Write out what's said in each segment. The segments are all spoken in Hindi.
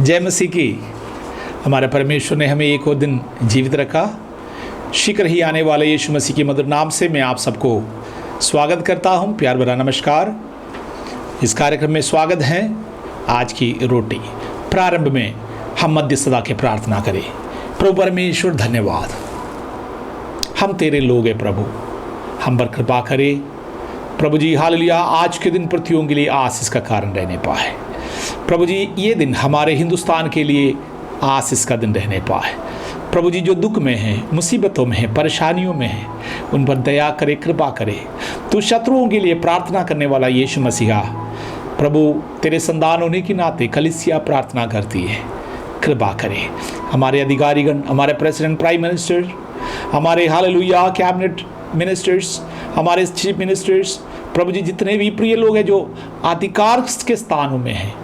जय मसीह की। हमारे परमेश्वर ने हमें एक और दिन जीवित रखा। शीघ्र ही आने वाले यीशु मसीह के मधुर नाम से मैं आप सबको स्वागत करता हूं। प्यार भरा नमस्कार। इस कार्यक्रम में स्वागत है। आज की रोटी प्रारंभ में हम मध्यस्थता की प्रार्थना करें। प्रभु परमेश्वर धन्यवाद, हम तेरे लोग हैं प्रभु, हम पर कृपा करें प्रभु जी। हालेलुया। आज के दिन प्रतियों के लिए आशीष का कारण रहने पाए प्रभु जी। ये दिन हमारे हिंदुस्तान के लिए आशीष का दिन रहने पाए प्रभु जी। जो दुख में हैं, मुसीबतों में हैं, परेशानियों में हैं, उन पर दया करे, कृपा करे। तू शत्रुओं के लिए प्रार्थना करने वाला यीशु मसीहा प्रभु, तेरे संतान होने के नाते कलीसिया प्रार्थना करती है, कृपा करे। हमारे अधिकारीगण, हमारे प्रेसिडेंट, प्राइम मिनिस्टर, हमारे हालेलुया कैबिनेट मिनिस्टर्स, हमारे चीफ मिनिस्टर्स प्रभु जी, जितने भी प्रिय लोग हैं जो अधिकार के स्थानों में हैं,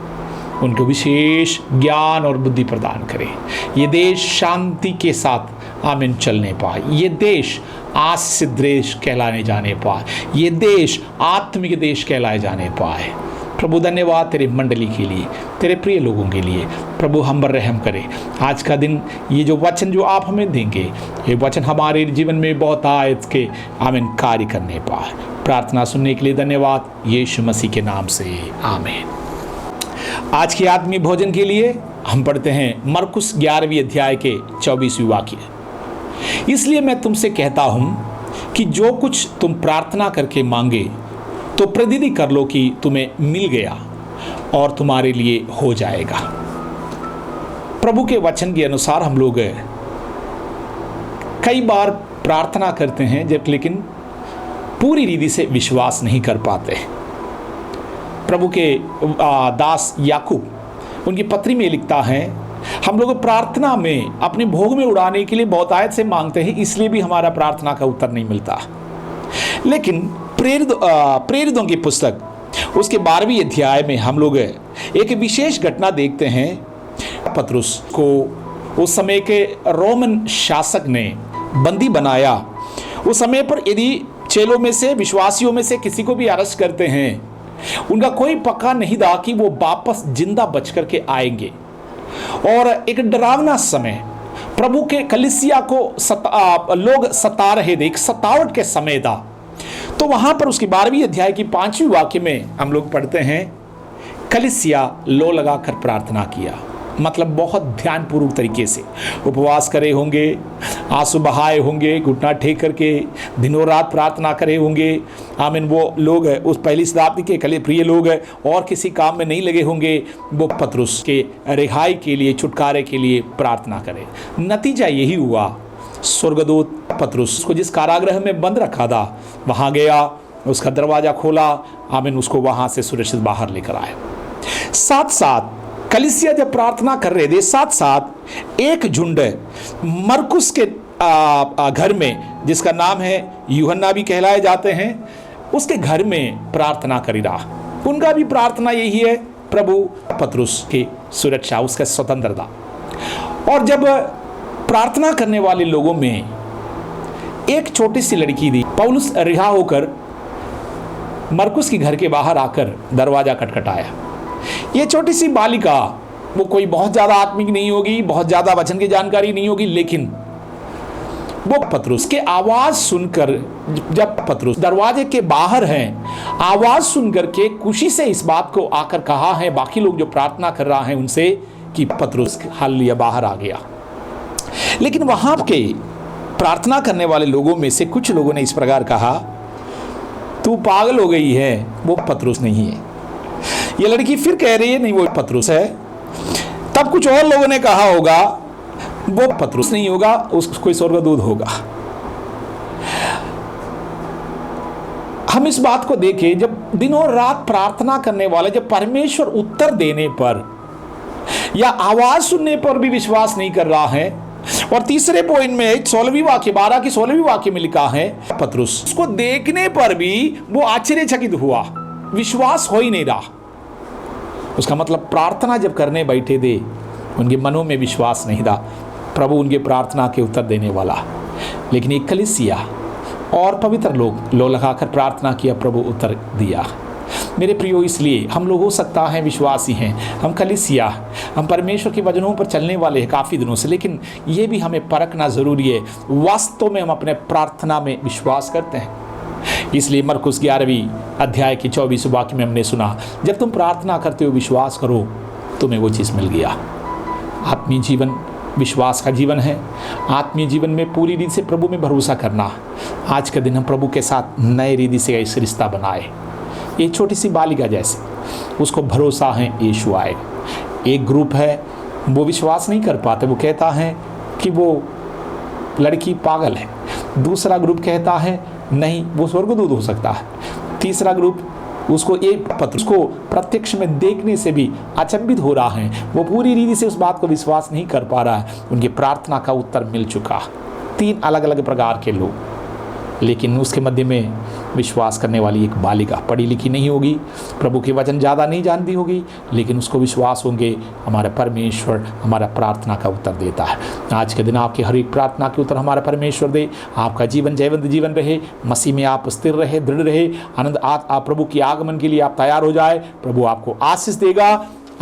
उनको विशेष ज्ञान और बुद्धि प्रदान करें। ये देश शांति के साथ आमीन चलने पाए, ये देश आशीषित देश कहलाने जाने पाए, ये देश आत्मिक देश कहलाए जाने पाए। प्रभु धन्यवाद तेरे मंडली के लिए, तेरे प्रिय लोगों के लिए। प्रभु हम पर रहम करे। आज का दिन ये जो वचन जो आप हमें देंगे, ये वचन हमारे जीवन में बहुत आयत के आमीन कार्य करने पाए। प्रार्थना सुनने के लिए धन्यवाद यीशु मसीह के नाम से आमीन। आज के आत्मीय भोजन के लिए हम पढ़ते हैं मरकुस 11वीं अध्याय के 24वें वाक्य। इसलिए मैं तुमसे कहता हूँ कि जो कुछ तुम प्रार्थना करके मांगे तो प्रतिदिन कर लो कि तुम्हें मिल गया और तुम्हारे लिए हो जाएगा। प्रभु के वचन के अनुसार हम लोग कई बार प्रार्थना करते हैं लेकिन पूरी रीति से विश्वास नहीं कर पाते। प्रभु के दास याकूब उनकी पत्री में लिखता है, हम लोग प्रार्थना में अपने भोग में उड़ाने के लिए बहुत आयत से मांगते हैं, इसलिए भी हमारा प्रार्थना का उत्तर नहीं मिलता। लेकिन प्रेरितों की पुस्तक उसके 12वीं अध्याय में हम लोग एक विशेष घटना देखते हैं। पतरुस को उस समय के रोमन शासक ने बंदी बनाया। उस समय पर यदि चेलों में से, विश्वासियों में से किसी को भी अरेस्ट करते हैं, उनका कोई पक्का नहीं था कि वो वापस जिंदा बच करके आएंगे। और एक डरावना समय प्रभु के कलीसिया को लोग सता रहे थे, एक सतावट के समय था। तो वहां पर उसकी 12वीं अध्याय की 5वें वाक्य में हम लोग पढ़ते हैं, कलीसिया लो लगाकर प्रार्थना किया। मतलब बहुत ध्यानपूर्वक तरीके से उपवास करे होंगे, आंसू बहाए होंगे, घुटना टेक करके दिनों रात प्रार्थना करे होंगे। आमीन। वो लोग उस पहली शताब्दी के कले प्रिय लोग और किसी काम में नहीं लगे होंगे। वो पतरुस के रिहाई के लिए, छुटकारे के लिए प्रार्थना करे। नतीजा यही हुआ, स्वर्गदूत पतरुस को जिस कारागृह में बंद रखा था वहाँ गया, उसका दरवाज़ा खोला, आमीन, उसको वहाँ से सुरक्षित बाहर लेकर आया। साथ साथ कलीसिया जब प्रार्थना कर रहे थे, साथ साथ एक झुंड मरकुस के घर में, जिसका नाम है यूहन्ना भी कहलाए जाते हैं, उसके घर में प्रार्थना करी रहा। उनका भी प्रार्थना यही है, प्रभु पतरुस की सुरक्षा, उसका स्वतंत्रता। और जब प्रार्थना करने वाले लोगों में एक छोटी सी लड़की थी, पौलुस रिहा होकर मरकुस के घर के बाहर आकर दरवाजा खटखटाया। ये छोटी सी बालिका, वो कोई बहुत ज़्यादा आत्मिक नहीं होगी, बहुत ज़्यादा वचन की जानकारी नहीं होगी, लेकिन वो पतरुस के आवाज़ सुनकर, जब पतरुस दरवाजे के बाहर हैं, आवाज़ सुनकर के खुशी से इस बात को आकर कहा है बाकी लोग जो प्रार्थना कर रहा है उनसे कि पतरुस हालेलुया बाहर आ गया। लेकिन वहाँ के प्रार्थना करने वाले लोगों में से कुछ लोगों ने इस प्रकार कहा, तू पागल हो गई है, वो पतरुस नहीं है। ये लड़की फिर कह रही है, नहीं वो पतरुस है। तब कुछ और लोगों ने कहा होगा, वो पतरुस नहीं होगा, कोई स्वर्गदूत होगा। हम इस बात को देखें, जब दिनों रात प्रार्थना करने वाले, जब परमेश्वर उत्तर देने पर या आवाज सुनने पर भी विश्वास नहीं कर रहा है। और तीसरे पॉइंट में 16वीं वाक्य, 12 की 16वीं वाक्य में लिखा है, पतरुस उसको देखने पर भी वो आश्चर्यचकित हुआ, विश्वास हो ही नहीं रहा। उसका मतलब प्रार्थना जब करने बैठे थे, उनके मनों में विश्वास नहीं था प्रभु उनके प्रार्थना के उत्तर देने वाला। लेकिन एक कलीसिया और पवित्र लोग लो लगाकर प्रार्थना किया, प्रभु उत्तर दिया। मेरे प्रियो, इसलिए हम लोग हो सकता है विश्वासी हैं, हम कलीसिया, हम परमेश्वर के वचनों पर चलने वाले हैं काफ़ी दिनों से, लेकिन ये भी हमें परखना ज़रूरी है वास्तव में हम अपने प्रार्थना में विश्वास करते हैं। इसलिए मरकुस 11वीं अध्याय की 24 वाक्य में हमने सुना, जब तुम प्रार्थना करते हो विश्वास करो तुम्हें वो चीज़ मिल गया। आत्मीय जीवन विश्वास का जीवन है। आत्मीय जीवन में पूरी रीति से प्रभु में भरोसा करना। आज का दिन हम प्रभु के साथ नए रीति से इस रिश्ता बनाए। एक छोटी सी बालिका जैसे, उसको भरोसा है यीशु आएगा। एक ग्रुप है वो विश्वास नहीं कर पाते, वो कहता है कि वो लड़की पागल है। दूसरा ग्रुप कहता है नहीं वो स्वर्गदूत हो सकता है। तीसरा ग्रुप उसको एक पत्र उसको प्रत्यक्ष में देखने से भी अचंभित हो रहा है, वो पूरी रीति से उस बात को विश्वास नहीं कर पा रहा है। उनकी प्रार्थना का उत्तर मिल चुका। 3 अलग अलग प्रकार के लोग, लेकिन उसके मध्य में विश्वास करने वाली एक बालिका, पढ़ी लिखी नहीं होगी, प्रभु के वचन ज़्यादा नहीं जानती होगी, लेकिन उसको विश्वास होंगे हमारा परमेश्वर हमारा प्रार्थना का उत्तर देता है। आज के दिन आपकी हर एक प्रार्थना के उत्तर हमारा परमेश्वर दे। आपका जीवन जयवंत जीवन रहे, मसीह में आप स्थिर रहे, दृढ़ रहे, आनंद आप प्रभु के आगमन के लिए आप तैयार हो जाए। प्रभु आपको आशीष देगा।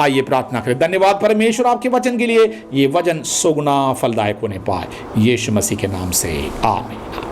आइए प्रार्थना करें। धन्यवाद परमेश्वर आपके वचन के लिए, ये वचन 100 गुना फलदायक होने पाए, यीशु मसीह के नाम से आमीन।